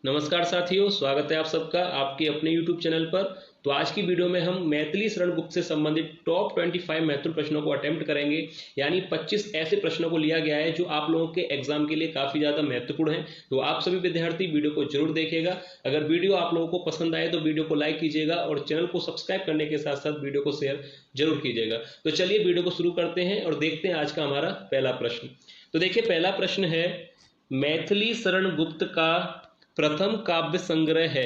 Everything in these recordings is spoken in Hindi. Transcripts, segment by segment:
नमस्कार साथियों, स्वागत है आप सबका आपके अपने YouTube चैनल पर। तो आज की वीडियो में हम मैथिली शरण गुप्त से संबंधित टॉप 25 महत्वपूर्ण प्रश्नों को अटेम्प्ट करेंगे। यानी 25 ऐसे प्रश्नों को लिया गया है जो आप लोगों के एग्जाम के लिए काफी ज्यादा महत्वपूर्ण है। तो आप सभी विद्यार्थी वीडियो को जरूर देखिएगा। अगर वीडियो आप लोगों को पसंद आए तो वीडियो को लाइक कीजिएगा और चैनल को सब्सक्राइब करने के साथ साथ वीडियो को शेयर जरूर कीजिएगा। तो चलिए वीडियो को शुरू करते हैं और देखते हैं आज का हमारा पहला प्रश्न। तो देखिए, पहला प्रश्न है, मैथिली शरण गुप्त का प्रथम काव्य संग्रह है।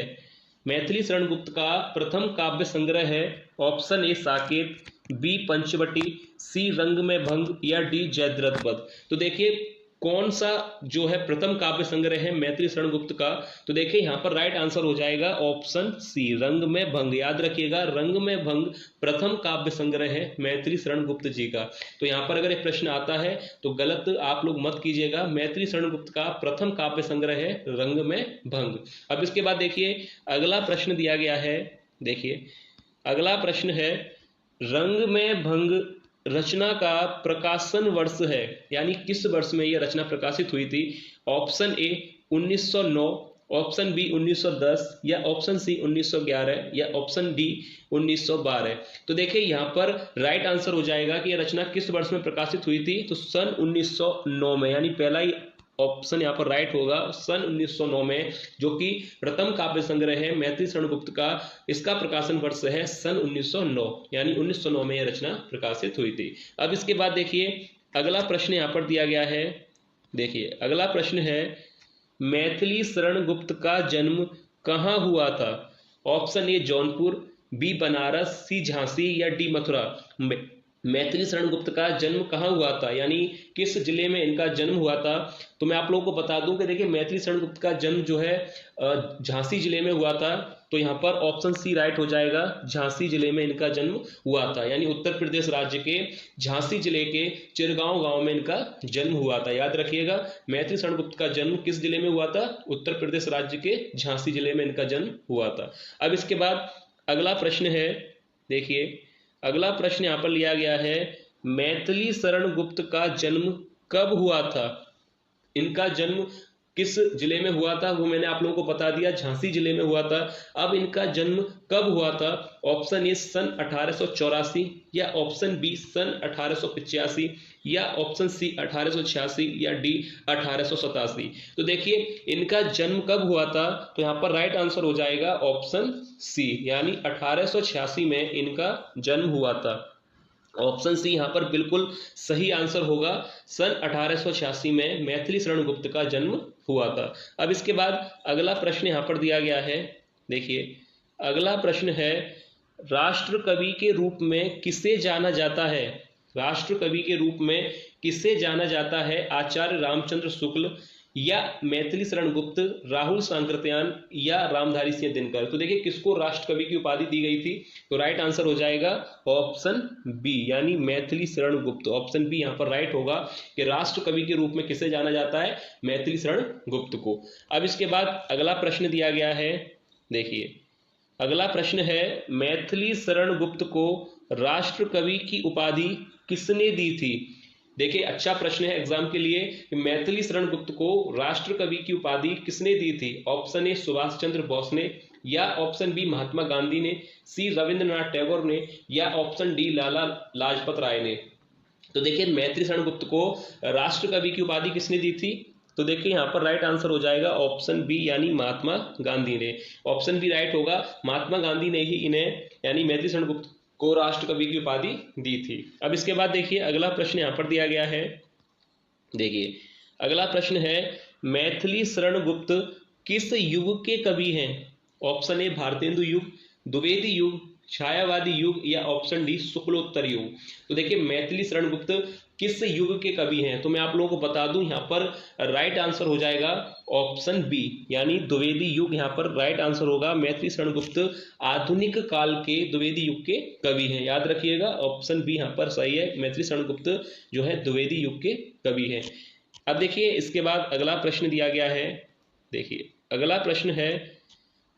मैथिली शरण गुप्त का प्रथम काव्य संग्रह है। Option A Saket, B Panchavati, C Rang Mein भंग या डी जयद्रथ वध। तो देखिए कौन सा जो है प्रथम काव्य संग्रह है मैथिली शरण गुप्त का। तो देखिए यहाँ पर राइट आंसर हो जाएगा ऑप्शन सी रंग में भंग। याद रखिएगा, रंग में भंग प्रथम काव्य संग्रह है मैथिली शरण गुप्त जी का। तो यहाँ पर अगर एक प्रश्न आता है तो गलत आप लोग मत कीजिएगा। मैथिली शरण गुप्त का प्रथम काव्य संग्रह है रंग में भंग। अब इसके बाद देखिए अगला प्रश्न दिया गया है। देखिए अगला प्रश्न है, रंग में भंग रचना का प्रकाशन वर्ष है। यानी किस वर्ष में यह रचना प्रकाशित हुई थी। ऑप्शन ए 1909, ऑप्शन बी 1910 या ऑप्शन सी 1911 या ऑप्शन डी 1912। तो देखिए यहाँ पर राइट आंसर हो जाएगा कि यह रचना किस वर्ष में प्रकाशित हुई थी। तो सन 1909 में, यानी पहला ही ऑप्शन यहाँ पर राइट होगा, सन 1909 में, जो कि प्रथम काव्य संग्रह है मैथिली शरण गुप्त का। इसका प्रकाशन वर्ष है सन 1909, यानी 1909 में यह रचना प्रकाशित हुई थी। अब इसके बाद देखिए अगला प्रश्न यहाँ पर दिया गया है। देखिए अगला प्रश्न है, मैथिली शरण गुप्त का जन्म कहाँ हुआ था। Option A Jaunpur, B Banaras, C Jhansi या डी मथुरा। मैथिली शरण गुप्त का जन्म कहाँ हुआ था, यानी किस जिले में इनका जन्म हुआ था। तो मैं आप लोगों को बता दूं कि देखिए मैथिली शरण गुप्त का जन्म जो है झांसी जिले में हुआ था। तो यहाँ पर ऑप्शन सी राइट हो जाएगा, झांसी जिले में इनका जन्म हुआ था। यानी उत्तर प्रदेश राज्य के झांसी जिले के चिरगांव गांव में इनका जन्म हुआ था। याद रखिएगा, मैथिली शरण गुप्त का जन्म किस जिले में हुआ था। उत्तर प्रदेश राज्य के झांसी जिले में इनका जन्म हुआ था। अब इसके बाद अगला प्रश्न है। देखिए अगला प्रश्न यहाँ पर लिया गया है, मैथिली शरण गुप्त का जन्म कब हुआ था। इनका जन्म किस जिले में हुआ था वो मैंने आप लोगों को बता दिया, झांसी जिले में हुआ था। अब इनका जन्म कब हुआ था। ऑप्शन ए सन 1884 या ऑप्शन बी सन 1885 या ऑप्शन सी 1886 या डी 1887। तो देखिए इनका जन्म कब हुआ था। तो यहाँ पर राइट आंसर हो जाएगा ऑप्शन सी, यानी 1886 में इनका जन्म हुआ था। ऑप्शन सी यहाँ पर बिल्कुल सही आंसर होगा। सन 1886 में मैथिली शरण गुप्त का जन्म हुआ था। अब इसके बाद अगला प्रश्न यहाँ पर दिया गया है। देखिए अगला प्रश्न है, राष्ट्र कवि के रूप में किसे जाना जाता है। राष्ट्र कवि के रूप में किसे जाना जाता है। आचार्य रामचंद्र शुक्ल या मैथिली शरण गुप्त, राहुल सांकृत्यायन या रामधारी सिंह दिनकर। तो देखिए किसको राष्ट्र कवि की उपाधि दी गई थी। तो राइट आंसर हो जाएगा ऑप्शन बी, यानी मैथिली शरण गुप्त। ऑप्शन बी यहाँ पर राइट होगा कि राष्ट्र कवि के रूप में किसे जाना जाता है, मैथिली शरण गुप्त को। अब इसके बाद अगला प्रश्न दिया गया है। देखिए अगला प्रश्न है, मैथिली शरण गुप्त को राष्ट्र कवि की उपाधि किसने दी थी। देखिए अच्छा प्रश्न है एग्जाम के लिए कि मैथिली शरण गुप्त को राष्ट्र कवि की उपाधि किसने दी थी। ऑप्शन ए सुभाष चंद्र बोस ने या ऑप्शन बी महात्मा गांधी ने, सी रविंद्रनाथ टैगोर ने या ऑप्शन डी लाला लाजपत राय ने। तो देखिए मैथिली शरण गुप्त को राष्ट्र कवि की उपाधि किसने दी थी। तो देखिए यहाँ पर राइट आंसर हो जाएगा ऑप्शन बी, यानी महात्मा गांधी ने। ऑप्शन बी राइट होगा, महात्मा गांधी ने ही इन्हें यानी मैथिली शरण गुप्त को राष्ट्र कवि की उपाधि दी थी। अब इसके बाद देखिए अगला प्रश्न यहाँ पर दिया गया है। देखिए अगला प्रश्न है, मैथिली शरण गुप्त किस युग के कवि हैं। ऑप्शन ए भारतेंदु युग, द्विवेदी युग, छायावादी युग या ऑप्शन डी शुक्लोत्तर युग। तो देखिए मैथिली शरण गुप्त किस युग के कवि हैं। तो मैं आप लोगों को बता दूं यहाँ पर राइट आंसर हो जाएगा ऑप्शन बी, यानी द्विवेदी युग यहाँ पर राइट आंसर होगा। मैथिली शरण गुप्त आधुनिक काल के द्विवेदी युग के कवि हैं। याद रखिएगा ऑप्शन बी यहाँ पर सही है, मैथिली शरण गुप्त जो है द्विवेदी युग के कवि हैं। अब देखिए इसके बाद अगला प्रश्न दिया गया है। देखिए अगला प्रश्न है,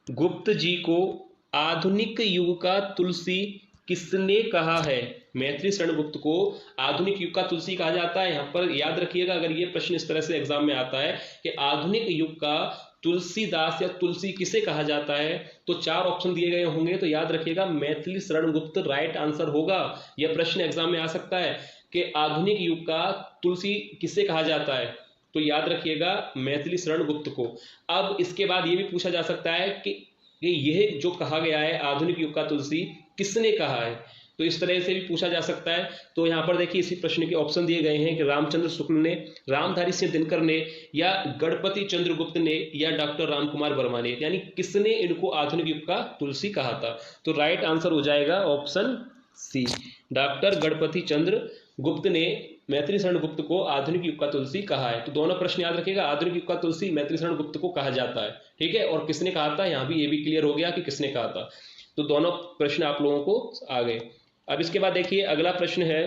गुप्त जी को आधुनिक युग का तुलसी किसने कहा है। मैथिली शरण गुप्त को आधुनिक युग का तुलसी कहा जाता है। यहाँ पर याद रखिएगा, अगर ये प्रश्न इस तरह से एग्जाम में आता है कि आधुनिक युग का तुलसीदास या तुलसी किसे कहा जाता है? तो 4 ऑप्शन दिए गए होंगे, तो याद रखिएगा मैथिली शरण गुप्त राइट आंसर होगा। यह प्रश्न एग्जाम में आ सकता है कि आधुनिक युग का तुलसी किसे कहा जाता है, तो याद रखिएगा मैथिली शरण गुप्त को। अब इसके बाद ये भी पूछा जा सकता है कि यह जो कहा गया है आधुनिक युग का तुलसी किसने कहा है, तो इस तरह से भी पूछा जा सकता है। तो यहाँ पर देखिए इसी प्रश्न के ऑप्शन दिए गए हैं कि रामचंद्र शुक्ल ने, रामधारी सिंह दिनकर ने, या गणपति चंद्र गुप्त ने, या डॉक्टर रामकुमार वर्मा ने, यानी किसने इनको आधुनिक युग का तुलसी कहा था। तो राइट आंसर हो जाएगा ऑप्शन सी, डॉक्टर गणपति चंद्र गुप्त ने मैथिली शरण गुप्त को आधुनिक युग का तुलसी कहा है। तो दोनों प्रश्न याद रखिएगा, आधुनिक युग का तुलसी मैथिली शरण गुप्त को कहा जाता है, ठीक है, और किसने कहा था, यहाँ भी ये भी क्लियर हो गया कि किसने कहा था। तो दोनों प्रश्न आप लोगों को आ गए। अब इसके बाद देखिए अगला प्रश्न है,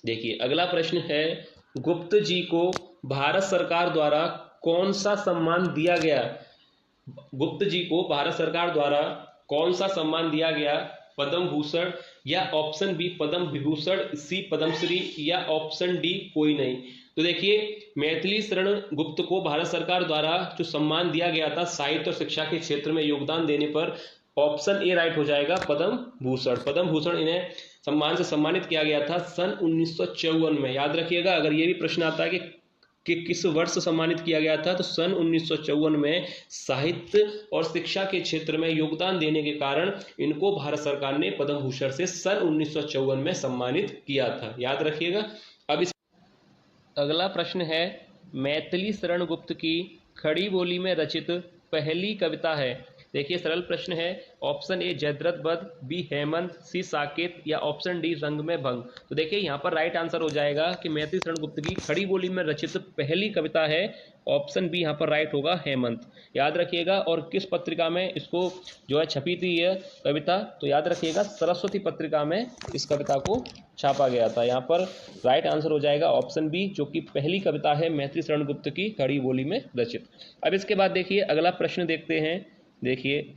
देखिए अगला प्रश्न है, गुप्त जी को भारत सरकार द्वारा कौन सा सम्मान दिया गया? गुप्त जी को भारत सरकार द्वारा कौन सा सम्मान दिया गया? पद्म भूषण, या ऑप्शन बी पद्म विभूषण, सी पद्मश्री, या ऑप्शन डी कोई नहीं। तो देखिए मैथिली शरण गुप्त को भारत सरकार द्वारा जो सम्मान दिया गया था साहित्य और शिक्षा के क्षेत्र में योगदान देने पर, ऑप्शन ए राइट हो जाएगा पद्म भूषण। पद्म भूषण इन्हें सम्मान से सम्मानित किया गया था सन 1954 में। याद रखिएगा, अगर ये भी प्रश्न आता है कि किस वर्ष सम्मानित किया गया था, तो सन 1954 में साहित्य और शिक्षा के क्षेत्र में योगदान देने के कारण इनको भारत सरकार ने पद्म भूषण से सन 1954 में सम्मानित किया था, याद रखिएगा। अब इस अगला प्रश्न है, मैथिली शरण गुप्त की खड़ी बोली में रचित पहली कविता है। देखिए सरल प्रश्न है, ऑप्शन ए जयद्रथ वध, बी हेमंत, सी साकेत, या ऑप्शन डी रंग में भंग। तो देखिए यहाँ पर राइट आंसर हो जाएगा कि मैथिली शरण गुप्त की खड़ी बोली में रचित पहली कविता है, ऑप्शन बी यहाँ पर राइट होगा हेमंत, याद रखिएगा। और किस पत्रिका में इसको जो है छपी थी यह कविता, तो याद रखिएगा सरस्वती पत्रिका में इस कविता को छापा गया था। यहाँ पर राइट आंसर हो जाएगा ऑप्शन बी, जो कि पहली कविता है मैथिली शरण गुप्त की खड़ी बोली में रचित। अब इसके बाद देखिए अगला प्रश्न देखते हैं। देखिए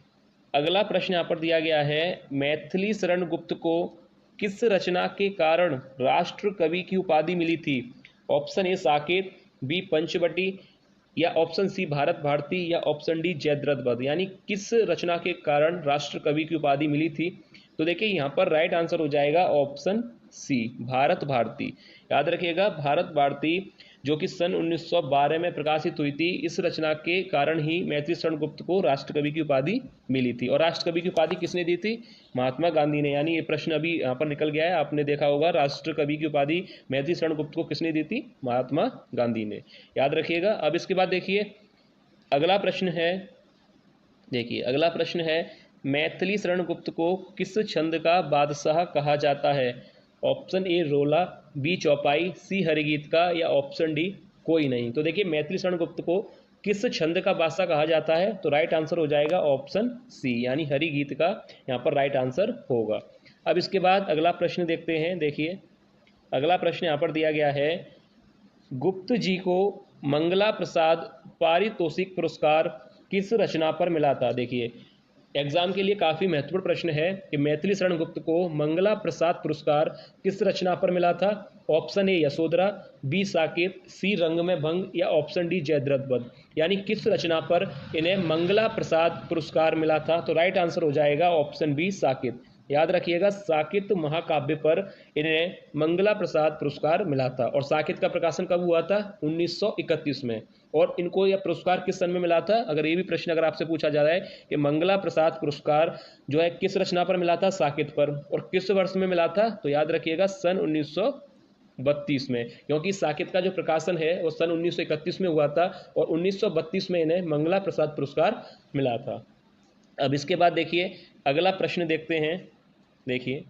अगला प्रश्न यहाँ पर दिया गया है, मैथिली शरण गुप्त को किस रचना के कारण राष्ट्र कवि की उपाधि मिली थी? Option A Saket, B Panchavati, या ऑप्शन सी भारत भारती, या ऑप्शन डी जयद्रथ वध। यानी किस रचना के कारण राष्ट्र कवि की उपाधि मिली थी? तो देखिए यहाँ पर राइट आंसर हो जाएगा ऑप्शन सी भारत भारती। याद रखिएगा भारत भारती जो कि सन 1912 में प्रकाशित हुई थी, इस रचना के कारण ही मैथिली शरण गुप्त को राष्ट्रकवि की उपाधि मिली थी। और राष्ट्रकवि की उपाधि किसने दी थी? महात्मा गांधी ने। यानी ये प्रश्न अभी यहाँ पर निकल गया है, आपने देखा होगा राष्ट्रकवि की उपाधि मैथिली शरण गुप्त को किसने दी थी? महात्मा गांधी ने, याद रखिएगा। अब इसके बाद देखिए अगला प्रश्न है, देखिए अगला प्रश्न है, मैथिली शरण गुप्त को किस छंद का बादशाह कहा जाता है? ऑप्शन ए रोला, बी चौपाई, सी हरिगीत का, या ऑप्शन डी कोई नहीं। तो देखिए मैथिली शरण गुप्त को किस छंद का बादशाह कहा जाता है? तो राइट आंसर हो जाएगा ऑप्शन सी, यानी हरिगीत का यहाँ पर राइट आंसर होगा। अब इसके बाद अगला प्रश्न देखते हैं। देखिए अगला प्रश्न यहाँ पर दिया गया है, गुप्त जी को मंगला प्रसाद पारितोषिक पुरस्कार किस रचना पर मिला था? देखिए एग्जाम के लिए काफ़ी महत्वपूर्ण प्रश्न है कि मैथिली शरण गुप्त को मंगला प्रसाद पुरस्कार किस रचना पर मिला था? Option A Yashodhara, B Saket, C Rang Mein भंग, या ऑप्शन डी जयद्रथ वध। यानी किस रचना पर इन्हें मंगला प्रसाद पुरस्कार मिला था? तो राइट आंसर हो जाएगा ऑप्शन बी साकेत। याद रखिएगा साकेत महाकाव्य पर इन्हें मंगला प्रसाद पुरस्कार मिला था। और साकेत का प्रकाशन कब हुआ था? 1931 में। और इनको यह पुरस्कार किस सन में मिला था? अगर ये भी प्रश्न अगर आपसे पूछा जा रहा है कि मंगला प्रसाद पुरस्कार जो है किस रचना पर मिला था? साकेत पर। और किस वर्ष में मिला था? तो याद रखिएगा सन 1932 में, क्योंकि साकेत का जो प्रकाशन है वो सन 1931 में हुआ था और 1932 में इन्हें मंगला प्रसाद पुरस्कार मिला था। अब इसके बाद देखिए अगला प्रश्न देखते हैं। देखिए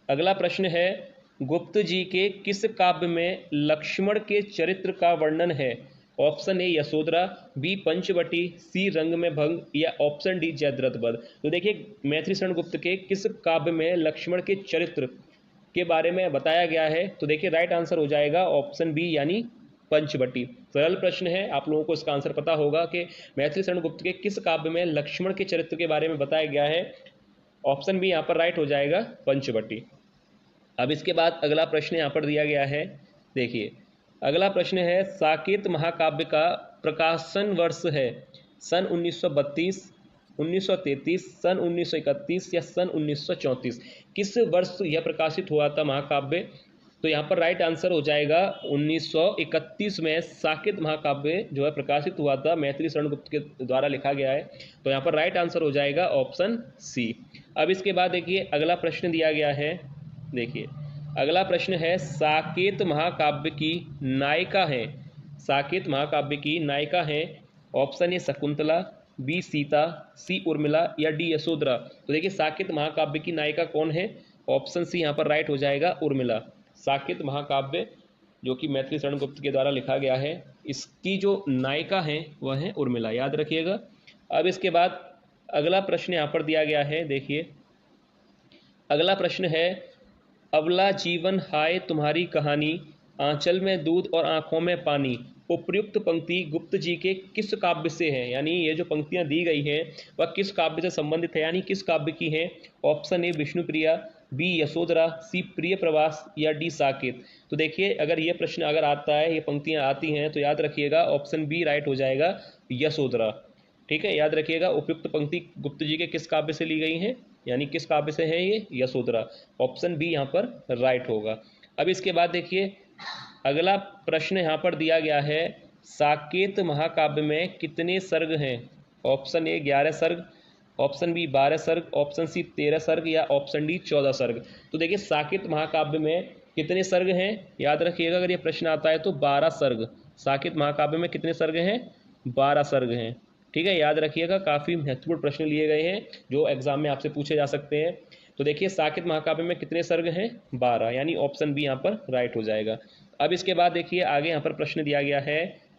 अगला प्रश्न है, गुप्त जी के किस काव्य में लक्ष्मण के चरित्र का वर्णन है? Option A Yashodhara, B Panchavati, C Rang Mein भंग, या ऑप्शन डी जयद्रथ वध। तो देखिए मैथिली शरण गुप्त के किस काव्य में लक्ष्मण के चरित्र के बारे में बताया गया है? तो देखिए राइट आंसर हो जाएगा ऑप्शन बी, यानी पंचवटी। सरल प्रश्न है, आप लोगों को इसका आंसर पता होगा कि मैथिली शरण गुप्त के किस काव्य में लक्ष्मण के चरित्र के बारे में बताया गया है। ऑप्शन बी यहाँ पर राइट हो जाएगा पंचवटी। अब इसके बाद अगला प्रश्न यहाँ पर दिया गया है। देखिए अगला प्रश्न है, साकेत महाकाव्य का प्रकाशन वर्ष है? सन 1932, 1933, सन 1931 या सन 1934? किस वर्ष यह प्रकाशित हुआ था महाकाव्य? तो यहाँ पर राइट आंसर हो जाएगा 1931 में साकेत महाकाव्य जो है प्रकाशित हुआ था, मैथिली शरण गुप्त के द्वारा लिखा गया है। तो यहाँ पर राइट आंसर हो जाएगा ऑप्शन सी। अब इसके बाद देखिए अगला प्रश्न दिया गया है। देखिए अगला प्रश्न है, साकेत महाकाव्य की नायिका है? साकेत महाकाव्य की नायिका है? Option A Shakuntala, B Sita, C Urmila या डी यशोधरा? तो देखिए साकेत महाकाव्य की नायिका कौन है? ऑप्शन सी यहाँ पर राइट हो जाएगा, उर्मिला। साकेत महाकाव्य जो कि मैथिली शरण गुप्त के द्वारा लिखा गया है, इसकी जो नायिका है वह है उर्मिला, याद रखिएगा। अब इसके बाद अगला प्रश्न यहाँ पर दिया गया है। देखिए अगला प्रश्न है, अबला जीवन हाय तुम्हारी कहानी, आंचल में दूध और आंखों में पानी, उपर्युक्त पंक्ति गुप्त जी के किस काव्य से है? यानी ये जो पंक्तियां दी गई हैं वह किस काव्य से संबंधित है, यानी किस काव्य की है? Option A Vishnupriya, B Yashodhara, C Priya Pravas या डी साकेत? तो देखिए अगर ये प्रश्न अगर आता है, ये पंक्तियां आती हैं, तो याद रखिएगा ऑप्शन बी राइट हो जाएगा, यशोधरा। ठीक है, याद रखिएगा उपयुक्त पंक्ति गुप्त जी के किस काव्य से ली गई हैं, यानी किस काव्य से है ये? यशोधरा। ऑप्शन बी यहाँ पर राइट होगा। अब इसके बाद देखिए अगला प्रश्न यहाँ पर दिया गया है, साकेत महाकाव्य में कितने सर्ग हैं? ऑप्शन ए 11 सर्ग, ऑप्शन बी 12 सर्ग, ऑप्शन सी 13 सर्ग या ऑप्शन डी 14 सर्ग? तो देखिए साकेत महाकाव्य में कितने सर्ग हैं? याद रखिएगा अगर ये प्रश्न आता है तो 12 सर्ग। साकेत महाकाव्य में कितने सर्ग हैं? 12 सर्ग हैं। ठीक है, याद रखिएगा, काफ़ी महत्वपूर्ण प्रश्न लिए गए हैं जो एग्जाम में आपसे पूछे जा सकते हैं। तो देखिए साकेत महाकाव्य में कितने सर्ग हैं? 12, यानी ऑप्शन बी यहाँ पर राइट हो जाएगा। अब इसके बाद देखिए आगे यहाँ पर प्रश्न दिया गया है,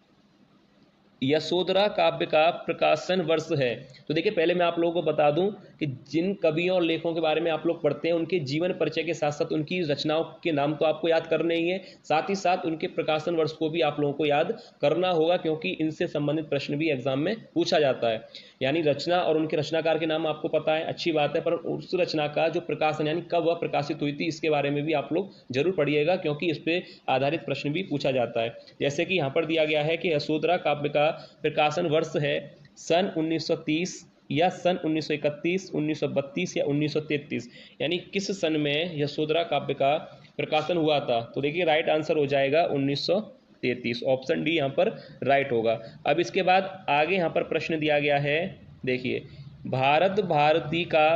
यशोधरा काव्य का प्रकाशन वर्ष है? तो देखिए पहले मैं आप लोगों को बता दूं कि जिन कवियों और लेखकों के बारे में आप लोग पढ़ते हैं उनके जीवन परिचय के साथ साथ उनकी रचनाओं के नाम तो आपको याद करने ही है, साथ ही साथ उनके प्रकाशन वर्ष को भी आप लोगों को याद करना होगा, क्योंकि इनसे संबंधित प्रश्न भी एग्जाम में पूछा जाता है। यानी रचना और उनके रचनाकार के नाम आपको पता है, अच्छी बात है, पर उस रचना का जो प्रकाशन यानी कब वह प्रकाशित हुई थी इसके बारे में भी आप लोग जरूर पढ़िएगा, क्योंकि इस पर आधारित प्रश्न भी पूछा जाता है। जैसे कि यहाँ पर दिया गया है कि यशोधरा काव्य का प्रकाशन वर्ष है सन 1930 या सन 1931, 1932 या 1933? यानी किस सन में यशोधरा काव्य का प्रकाशन हुआ था? तो देखिए राइट आंसर हो जाएगा 1933, ऑप्शन डी यहाँ पर राइट होगा। अब इसके बाद आगे यहाँ पर प्रश्न दिया गया है। देखिए भारत भारती का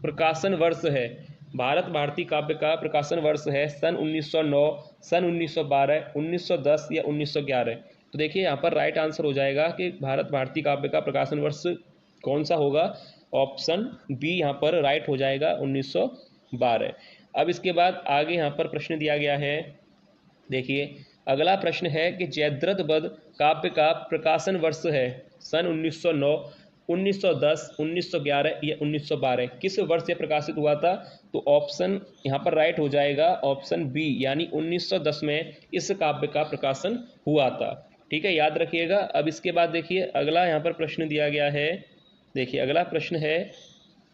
प्रकाशन वर्ष है? भारत भारती काव्य का प्रकाशन वर्ष है सन 1909, सन 1912, 1910 या 1911? तो देखिए यहाँ पर राइट आंसर हो जाएगा कि भारत भारती काव्य का प्रकाशन वर्ष कौन सा होगा? ऑप्शन बी यहाँ पर राइट हो जाएगा, 1912। अब इसके बाद आगे यहाँ पर प्रश्न दिया गया है। देखिए अगला प्रश्न है कि जयद्रथ वध काव्य का प्रकाशन वर्ष है सन 1909, 1910, 1911 या 1912? किस वर्ष यह प्रकाशित हुआ था? तो ऑप्शन यहाँ पर राइट हो जाएगा, ऑप्शन बी, यानी 1910 में इस काव्य का प्रकाशन हुआ था। ठीक है, याद रखिएगा। अब इसके बाद देखिए अगला यहाँ पर प्रश्न दिया गया है। देखिए अगला प्रश्न है,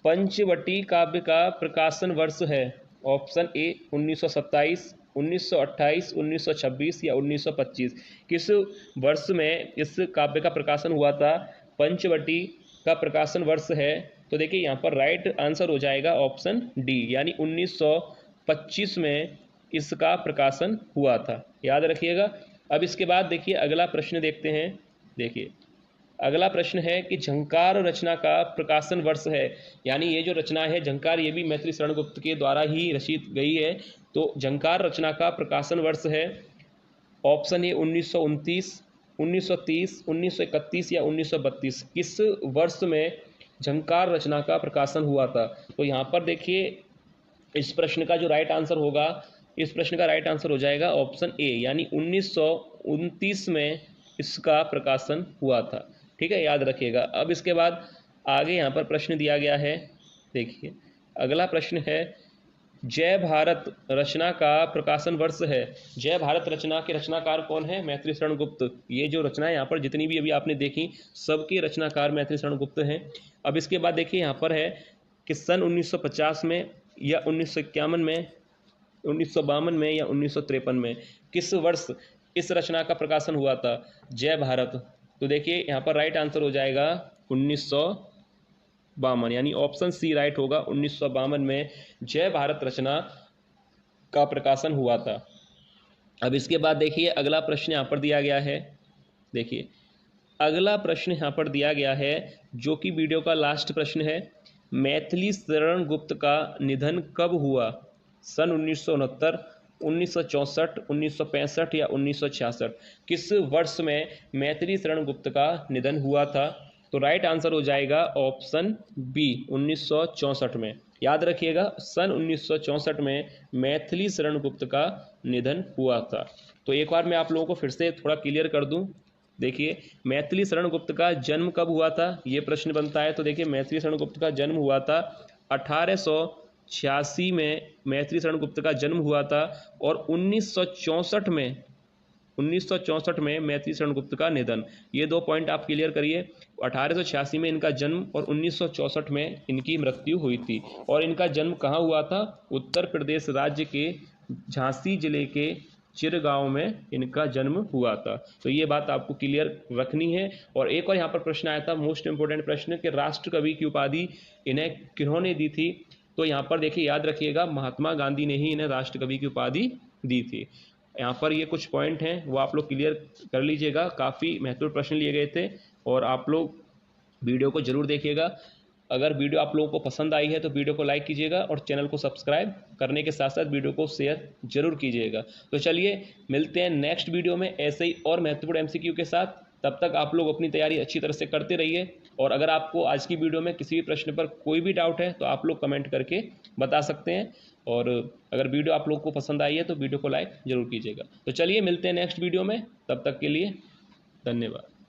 पंचवटी काव्य का प्रकाशन वर्ष है? ऑप्शन ए 1927, 1928, 1926 या 1925? किस वर्ष में इस काव्य का प्रकाशन हुआ था? पंचवटी का प्रकाशन वर्ष है? तो देखिए यहाँ पर राइट आंसर हो जाएगा ऑप्शन डी, यानी 1925 में इसका प्रकाशन हुआ था, याद रखिएगा। अब इसके बाद देखिए अगला प्रश्न देखते हैं। देखिए अगला प्रश्न है कि झंकार रचना का प्रकाशन वर्ष है? यानी ये जो रचना है झंकार, ये भी मैथिली शरण गुप्त के द्वारा ही रचित गई है। तो झंकार रचना का प्रकाशन वर्ष है? ऑप्शन ए 1929, 1930, 1931 या 1932? किस वर्ष में झंकार रचना का प्रकाशन हुआ था? तो यहाँ पर देखिए इस प्रश्न का जो राइट आंसर होगा, इस प्रश्न का राइट आंसर हो जाएगा ऑप्शन ए, यानी 1929 में इसका प्रकाशन हुआ था। ठीक है, याद रखिएगा। अब इसके बाद आगे यहाँ पर प्रश्न दिया गया है। देखिए अगला प्रश्न है, जय भारत रचना का प्रकाशन वर्ष है? जय भारत रचना के रचनाकार कौन है? मैथिली शरण गुप्त। ये जो रचना है यहाँ पर जितनी भी अभी आपने देखी, सबके रचनाकार मैथिली शरण गुप्त हैं। अब इसके बाद देखिए यहाँ पर है कि सन 1950 में या 1951 में, 1952 में या 1953 में? किस वर्ष इस रचना का प्रकाशन हुआ था? जय भारत। तो देखिए यहाँ पर राइट आंसर हो जाएगा 1952, यानी ऑप्शन सी राइट होगा। 1952 में जय भारत रचना का प्रकाशन हुआ था। अब इसके बाद देखिए अगला प्रश्न यहाँ पर दिया गया है। देखिए अगला प्रश्न यहाँ पर दिया गया है जो कि वीडियो का लास्ट प्रश्न है। मैथिली शरण गुप्त का निधन कब हुआ? सन 1969, 1964, 1965 या 1966? किस वर्ष में मैथिली शरण गुप्त का निधन हुआ था? तो राइट आंसर हो जाएगा ऑप्शन बी 1964 में। याद रखिएगा सन 1964 में मैथिली शरण गुप्त का निधन हुआ था। तो एक बार मैं आप लोगों को फिर से थोड़ा क्लियर कर दूं। देखिए मैथिली शरण गुप्त का जन्म कब हुआ था, ये प्रश्न बनता है। तो देखिए मैथिली शरण गुप्त का जन्म हुआ था 1886 में मैथिली शरण गुप्त का जन्म हुआ था, और 1964 में मैथिली शरण गुप्त का निधन। ये 2 पॉइंट आप क्लियर करिए। 1886 में इनका जन्म और 1964 में इनकी मृत्यु हुई थी। और इनका जन्म कहाँ हुआ था? उत्तर प्रदेश राज्य के झांसी जिले के चिरगांव में इनका जन्म हुआ था। तो ये बात आपको क्लियर रखनी है। और एक और यहाँ पर प्रश्न आया था, मोस्ट इंपोर्टेंट प्रश्न, कि राष्ट्र कवि की उपाधि इन्हें किन्होंने दी थी? तो यहाँ पर देखिए याद रखिएगा महात्मा गांधी ने ही इन्हें राष्ट्र कवि की उपाधि दी थी। यहाँ पर ये कुछ पॉइंट हैं वो आप लोग क्लियर कर लीजिएगा। काफ़ी महत्वपूर्ण प्रश्न लिए गए थे और आप लोग वीडियो को जरूर देखिएगा। अगर वीडियो आप लोगों को पसंद आई है तो वीडियो को लाइक कीजिएगा और चैनल को सब्सक्राइब करने के साथ साथ वीडियो को शेयर जरूर कीजिएगा। तो चलिए मिलते हैं नेक्स्ट वीडियो में ऐसे ही और महत्वपूर्ण एमसीक्यू के साथ। तब तक आप लोग अपनी तैयारी अच्छी तरह से करते रहिए। और अगर आपको आज की वीडियो में किसी भी प्रश्न पर कोई भी डाउट है तो आप लोग कमेंट करके बता सकते हैं। और अगर वीडियो आप लोग को पसंद आई है तो वीडियो को लाइक जरूर कीजिएगा। तो चलिए मिलते हैं नेक्स्ट वीडियो में, तब तक के लिए धन्यवाद।